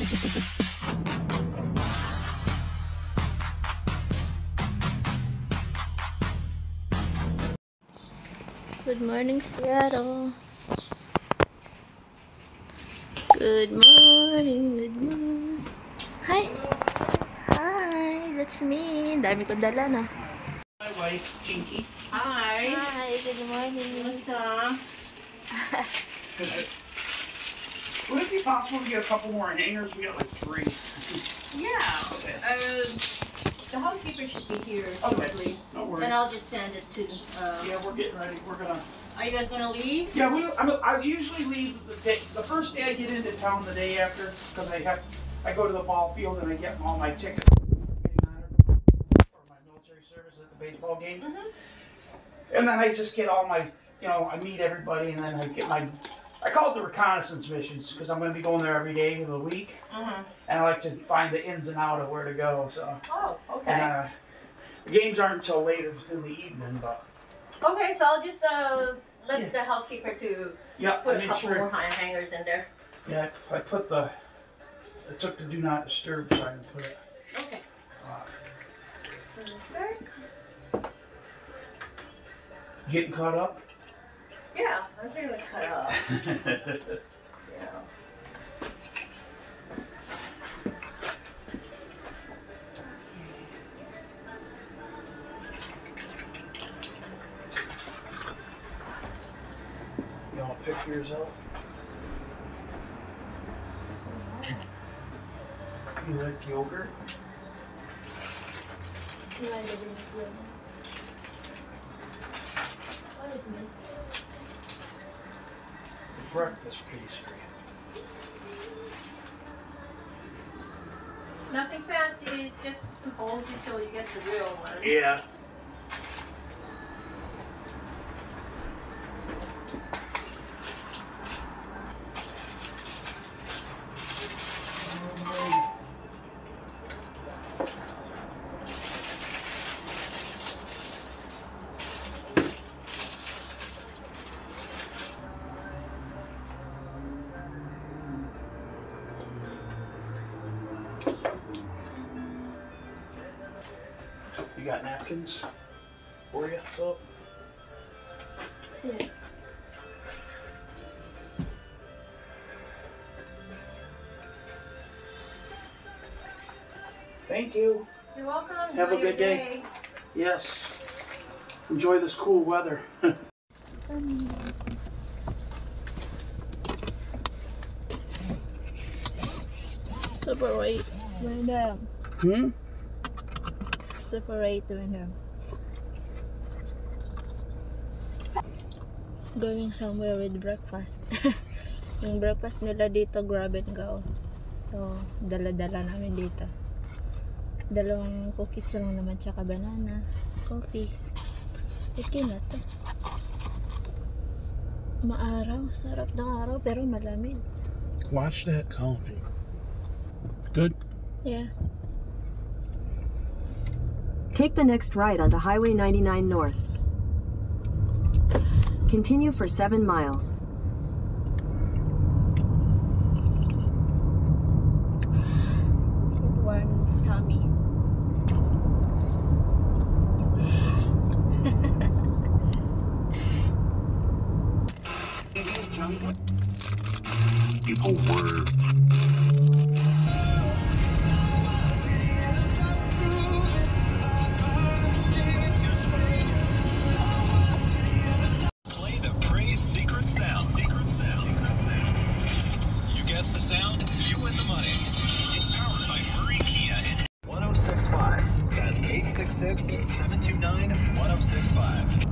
Good morning, Seattle. Good morning, good morning. Hi! Hi! That's me. Dami ko dala na. My wife, Chinky. Hi. Hi, good morning. Would it be possible to get a couple more hangers? We got like 3. Yeah. The housekeeper should be here shortly. No worries. Then I'll just send it to. Yeah, we're getting ready. We're gonna. Are you guys gonna leave? Yeah, I usually leave the first day I get into town. The day after, because I go to the ball field and I get all my tickets for my military service at the baseball game. And then I just get all my, I meet everybody, and then I get I call it the reconnaissance missions, because I'm going to be going there every day of the week, and I like to find the ins and out of where to go. So. Oh, okay. And the games aren't until later in the evening, but. Okay, so I'll just let the housekeeper to put a couple more hangers in there. Yeah, I took the do not disturb sign and put it. Okay. Getting caught up? Yeah, I'm pretty much cut up. Yeah. You want to pick yours up? You like yogurt? Breakfast pastry. Nothing fancy, it's just to hold you till you get the real one. Yeah. You got napkins for you, so? See it. Thank you. You're welcome. Have a good day. Yes. Enjoy this cool weather. Separate when separate when going somewhere with breakfast. Yung breakfast nila dito, grab and go. So, dala-dala namin dito. 2 cookies lang naman, tsaka banana, coffee. Okay na to. Maaraw, sarap ng araw, pero malamig. Watch that coffee. Good? Yeah. Take the next right onto Highway 99 North. Continue for 7 miles. Warm tummy. People were. Play the Praise Secret Sound. Secret Sound. You guess the sound, you win the money. It's powered by Murray Kia and 1065. That's 866-729-1065.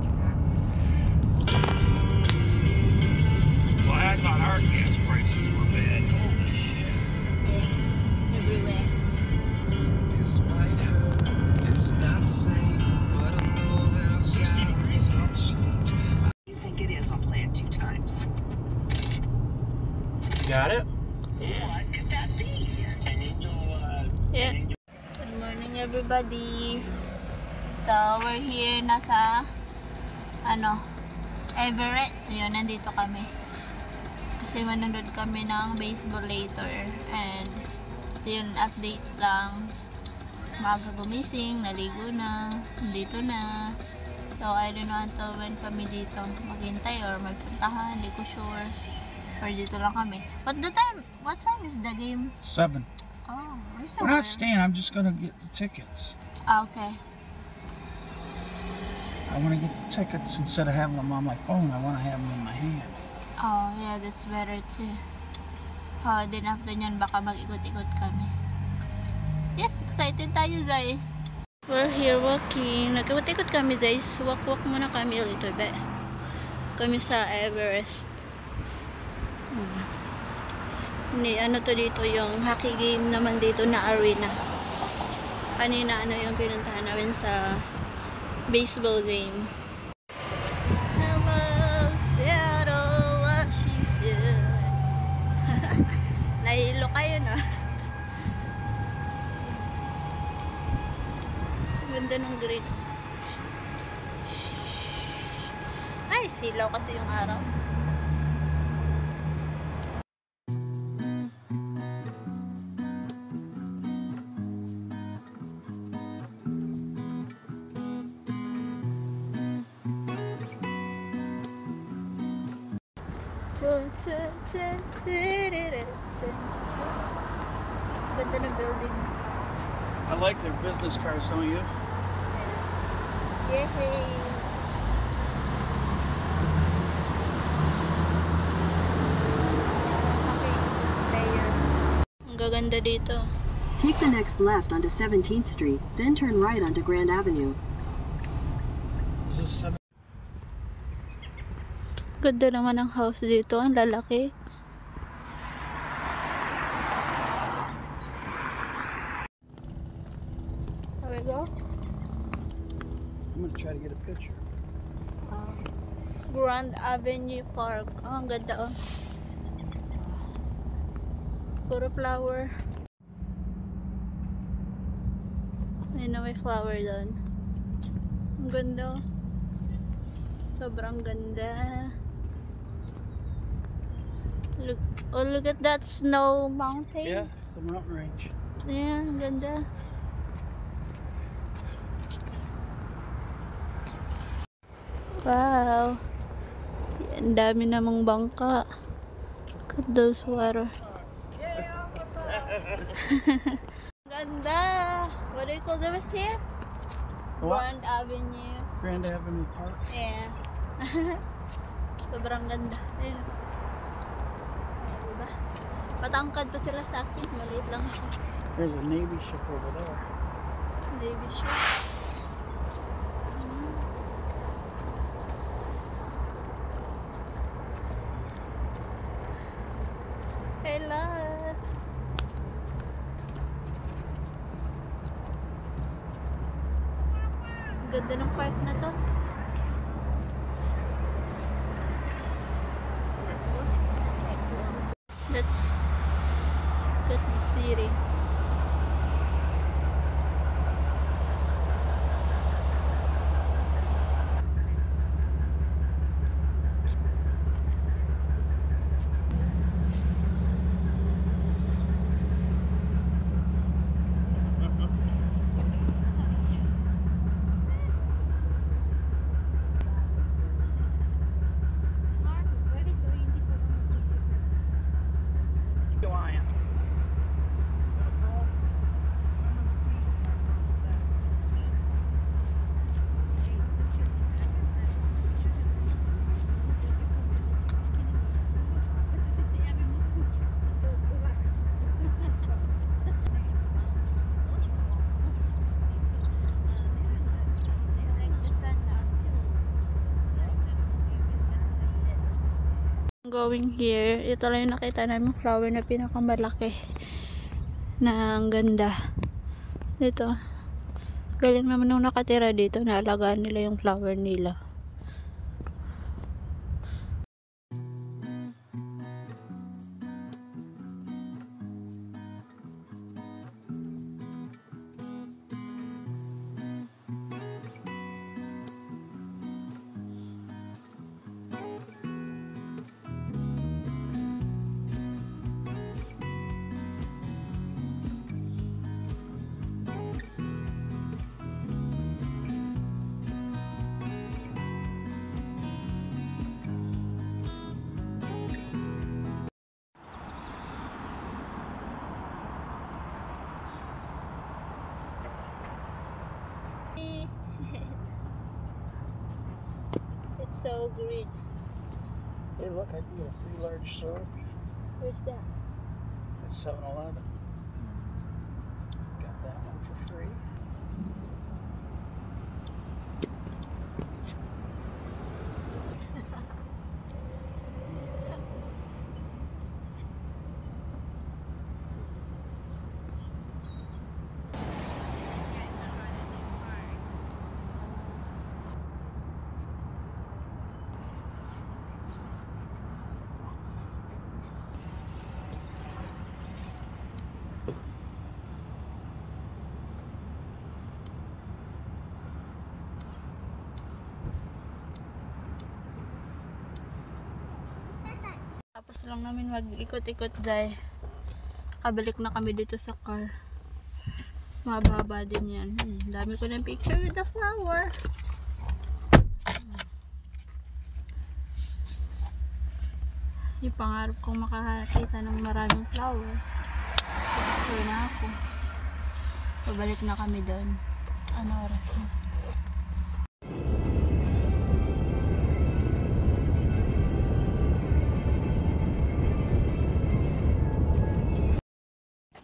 Well, I thought our gas prices were bad. Holy shit. Yeah, everywhere. This might hurt, it's not safe, but I know that I've got a reason to change. You think it is on plan 2 times? Got it? What could that be? Yeah. Good morning, everybody. So, we're here nasa Everett. Ayun, nandito kami. Kasi manunod kami ng baseball later. And Yun, update lang. Maaga gumising, naligo na, dito na. So, I don't know until when kami dito maghintay or magpuntahan, hindi ko sure. Or dito lang kami. What time is the game? 7. Oh, we're so We're not early. staying. I'm just gonna get the tickets. Ah, okay. I want to get the tickets instead of having them on my phone. I want to have them in my hand. Oh, yeah, that's better too. Then after nyan, baka mag-ikot-ikot kami. Yes, excited tayo, Zay. We're here walking. Nag-ikot-ikot kami, guys. Walk-walk muna kami a little bit. Kami sa Everest. Ano to dito, yung hockey game naman dito na arena. Kanina yung pinuntahan namin sa baseball game. Hello, Seattle, Washington. Nahilo kayo, no? Ganda ng green. Ay, silaw kasi yung araw. Ganda ng building. I like their business cards, don't you? Yay! Okay, player. Ang gaganda dito. Take the next left onto 17th Street, then turn right onto Grand Avenue. Is this 7? Ganda naman ang house dito. Ang lalaki. There we go. I'm gonna try to get a picture. Grand Avenue Park. Oh, ang ganda, oh. Puro flower. Ayun na, may flower doon. Ang ganda, oh. Sobrang ganda. Look at that snow mountain. Yeah, the mountain range. Yeah, ang ganda. Wow. Ang dami namang bangka. Look at those water. Ganda. What do you call this here? What? Grand Avenue. Grand Avenue Park. Yeah. Sobrang ganda. Ayun. Diba? Patangkad pa sila sa akin. Maliit lang siya. There's a Navy ship over there. Navy ship. Hello. Ganda ng park na to. Let's get the city. Lion. Going here, ito lang yung nakita namin flower na pinakamalaki na ang ganda. Dito, galing naman nung nakatira dito, naalagaan nila yung flower nila. so green. Hey, look, I can get a free large Slurpee Where's that? at 7-Eleven. Got that one for free. Tapos lang namin mag-ikot-ikot dahil kabalik na kami dito sa car. Mababa din yan. Dami ko ng picture with the flower. Yung pangarap kong makakita ng maraming flower. Picture na ako. Pabalik na kami doon. Ano oras na?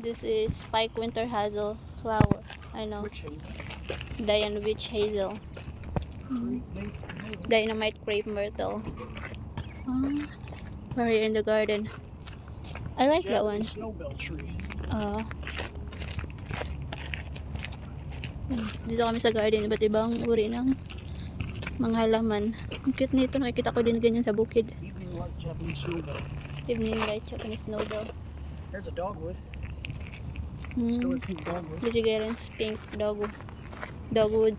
This is Spike Winter Hazel flower. I know. Diane Witch Hazel. Dynamite Crepe Myrtle. We're here in the garden. I like that one. Snowbell tree. Dito kami sa garden. Iba't ibang uri ng mga halaman. Ang cute nito. Nakikita ko din ganyan sa bukid. Evening light Japanese snowbell. Evening light Japanese snowbell. There's a dogwood. Still a pink dogwood. Ligigerans pink dogwood.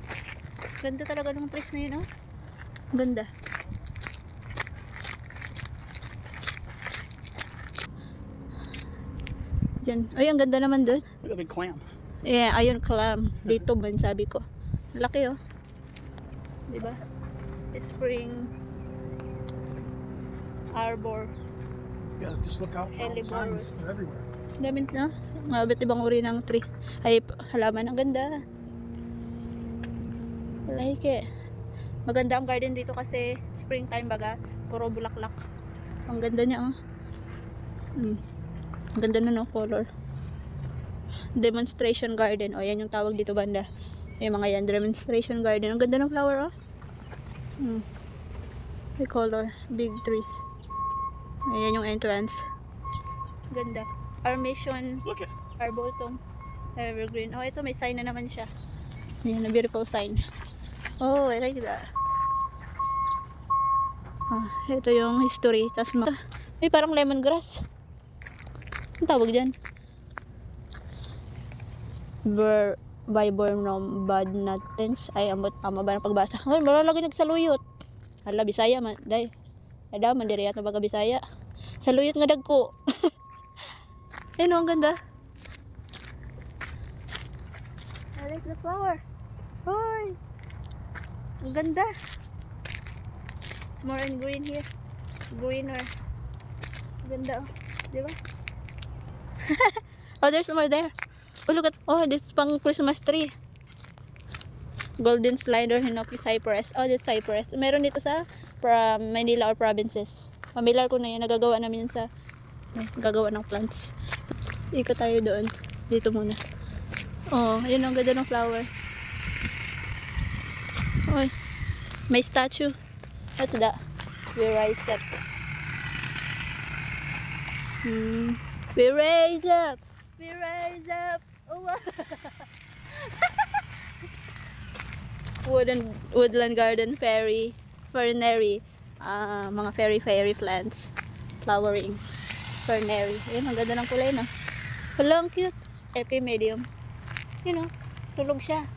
Ganda talaga ng trees na yun, oh. Ganda. Diyan. Ay, ang ganda naman doon. Look at the clam. Yeah, ayun, clam. Dito man, sabi ko. Laki, oh. Diba? Spring Arbor. Yeah, just look out for all the signs. They're everywhere. Dami na. Mabit ibang uri ng tree. Ay, halaman. Ang ganda. I like it. Maganda ang garden dito kasi springtime baga. Puro bulaklak. Ang ganda niya, oh. Ang ganda na ng color. Demonstration garden. O, yan yung tawag dito banda. Yung mga yan. Demonstration garden. Ang ganda ng flower, oh. May color. Big trees. Ayan yung entrance. Ganda. Our mission Look at Arboretum Evergreen. Oh, ito may sign na naman siya. Ayan, a beautiful sign. Oh, I like that. Ito yung history. Tapos may parang lemongrass. Ang tawag dyan? Viburnum badnatens. Ay, amot tama ba ng pagbasa? Ay, malalagay nagsaluyot. Hala, Bisaya man. Day. Ada man diri ato baga Bisaya. Saluyot nga dagko. Ayun, ang ganda. I like the flower. Hoy! Ang ganda. It's more in green here. Greener. Ang ganda, oh. Diba? Oh, there's more there. Oh, look at, oh, this is pang Christmas tree. Golden slider, Hinoki cypress. Oh, that's cypress. Meron dito sa Manila or provinces. Familiar ko na yan. Nagagawa namin yun sa gagawa ng plants. Ikot tayo doon. Dito muna. Oh, ayun ang ganda ng flower. Oy, may statue. What's that? We rise up. We raise up. We rise up. Oh, wow. Woodland garden fairy, fernery. Mga fairy plants. Flowering. Fernery. Ayun, ang ganda ng kulay na. Hala, ang cute. Epi medium. You know, tulog siya.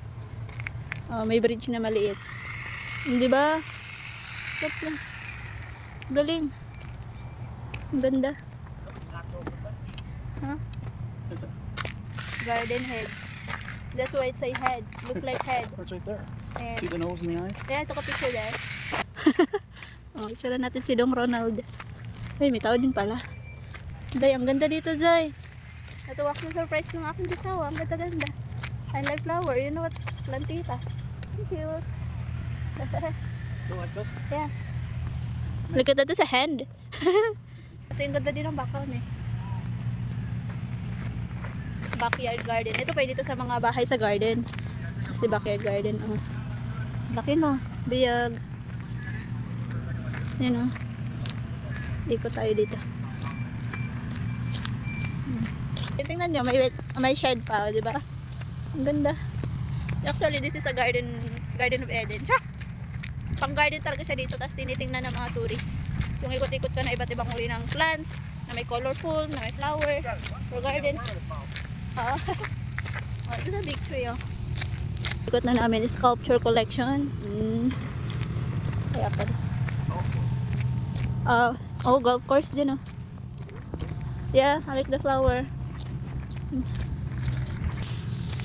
Oh, may bridge na maliit. Di ba? Cute lang. Galing. Ang ganda. Huh? Garden head. That's why it's a head. Look like head. It's right there. And, See the nose and the eyes? yeah, ito ka picture there. Oh, picture natin si Dong Ronald. Ay, may tao din pala. Day, ang ganda dito, Jay. Natuwa ko sa surprise ng aking gisawa. Ang ganda-ganda. I like flower. You know what? Plantita. Cute. Go like this? Yeah. Look at that sa hand. Kasi ang ganda din ng background eh. Backyard garden. Ito pwede dito sa mga bahay sa garden. Kasi backyard garden. Oh. Laki no. Biyag. Yan oh. Ikot tayo dito. Tingnan nyo, may shed pa, di ba? Ang ganda. Actually, this is a Garden of Eden. Siya! Pang garden talaga siya dito, tapos tinitingnan ng mga tourists. Yung ikot-ikot ka na iba't ibang uri ng plants, na may colorful, na may flower, for garden. Oh, this is a big tree, oh. Ikot na namin, sculpture collection. Kaya pa. Oh, golf course din, oh. Yeah, I like the flower.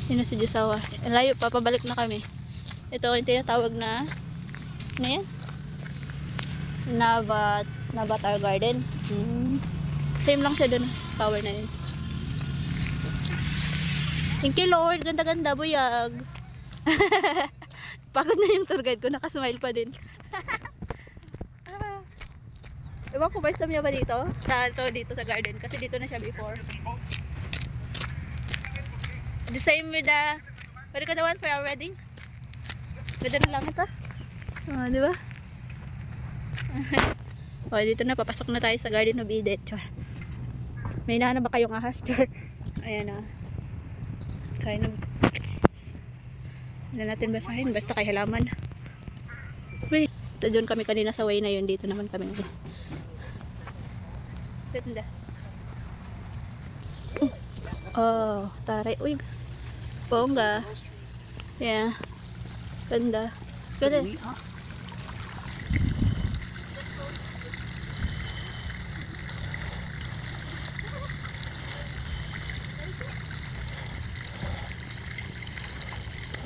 Yun na si Jusawa. Layo pa, pabalik na kami. Ito yung tinatawag na ano yan? Navatar Garden. Same lang siya dun. Flower na yun. Thank you Lord. Ganda-ganda, buyag. Pagod na yung tour guide ko. Nakasmile pa din. Ewan ko ba niya ba dito? Dito sa garden. Kasi dito na siya before. The same with the one for our wedding. Ganda na lang ito. Oh, di ba? Oh, dito na. Papasok na tayo sa Garden of Eden. Char. May nahanap ba kayong ahas? Char. Ayan na. Kind of. Hindi natin basahin. Basta kay halaman. Wait. Doon kami kanina sa way na yun. Dito naman kami. Ganda. Oh, taray. Uy. Bongga. Yeah. Ganda. Ganda.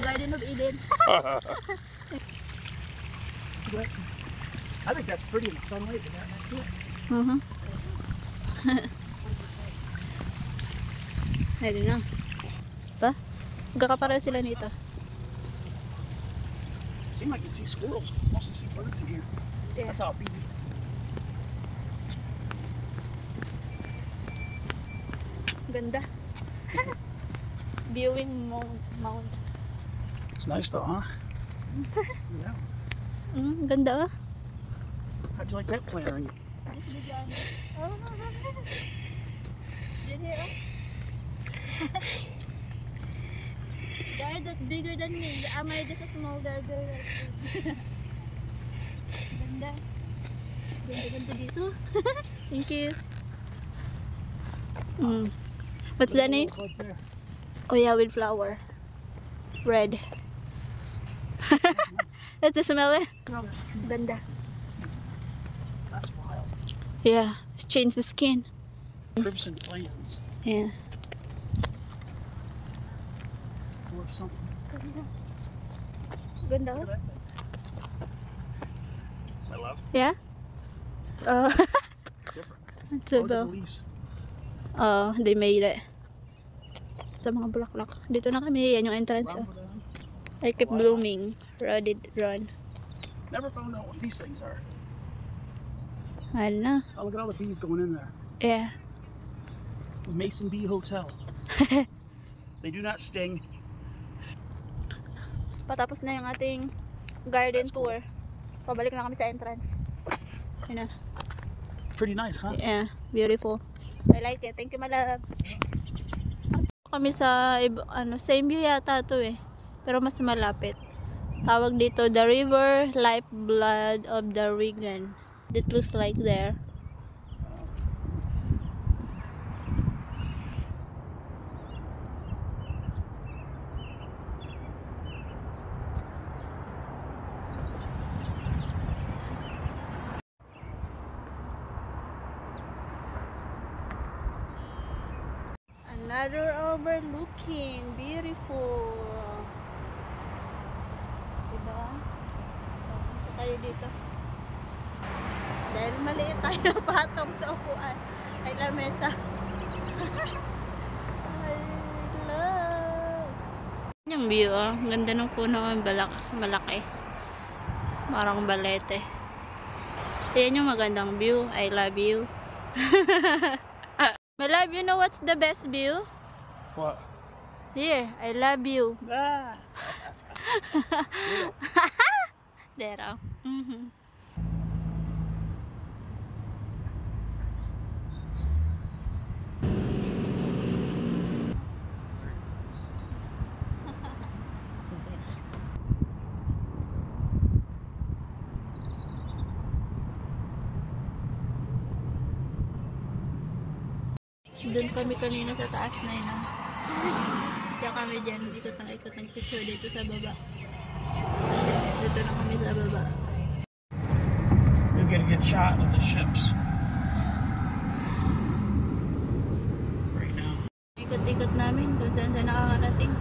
Garden of Eden. I think that's pretty in the sunlight. Isn't that next to it? Ayun na. Ba? Magkakapareho sila nito. Seems like you can see squirrels. Mostly see birds in here. Yeah. That's how it beats. Ganda. Viewing Mount. It's nice though, huh? Yeah. Ganda ah. How'd you like that plant? Oh, did you hear? They're that bigger than me. Am I just a small girl? Ganda. Ganda dito. Thank you. What's the name? Oh yeah, with flower. Red. That's the smell eh? Ganda. That's wild. Yeah, it's changed the skin. Crimson plants. Yeah. Or something. Ganda. Look at that thing. I love it. Yeah? Oh. Different. It's Look at about, the leaves. they made it. Sa mga bulaklak. Dito na kami. Yan yung entrance. Oh. I keep blooming. Run. Never found out what these things are. I don't know. Oh, look at all the bees going in there. Yeah. The Mason Bee Hotel. They do not sting. Patapos na yung ating garden tour. Pabalik na kami sa entrance. Yun na. Pretty nice, huh? Yeah. Beautiful. I like it. Thank you, my love. Kami sa same view yata to eh. Pero mas malapit. Tawag dito the river lifeblood of the Regan. It looks like there. Another overlooking. Beautiful. Dito ah. So, tayo dito. Dahil maliit tayo patong sa upuan. Ay lamesa. I love. Yung view ah. Ganda ng puno. Malaki. Parang balete. Ayan yung magandang view. I love you. My love, you know what's the best view? What? Here, I love you. Ah. There. Doon kami kanina sa taas na yun. Siya kami dyan, ikot ng picture dito sa baba. Dito na kami sa baba. You'll get a good shot of the ships. Right now. Ikot-ikot namin kung saan saan nakakarating.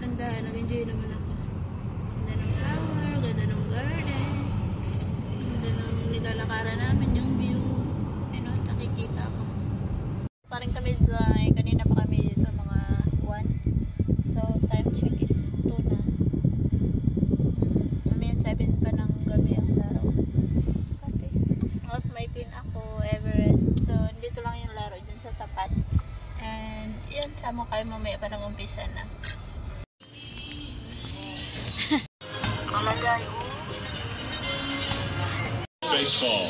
Ganda, nag-enjoy naman ako. Ganda ng flower, ganda ng garden. Ganda ng nilalakaran namin, yung view. Ano, nakikita ko. Parang kami kanina pa kami dito mga 1. So, time check is 2 na. Amin, 7 pa ng gabi ang laro. Pati, out may pin ako, Everest. So, dito lang yung laro dyan sa tapat. And, yun, sama kayo mamaya pa ng umpisa na. Alagay. Baseball.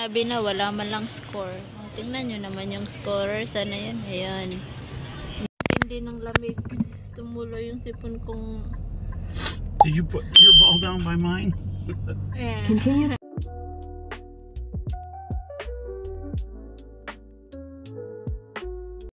Sabi na wala man lang score. Tingnan nyo naman yung scorer. Sana yan. Ayan. Hindi ng lamig. Tumulo yung sipon kong... Did you put your ball down by mine? Ayan. Continue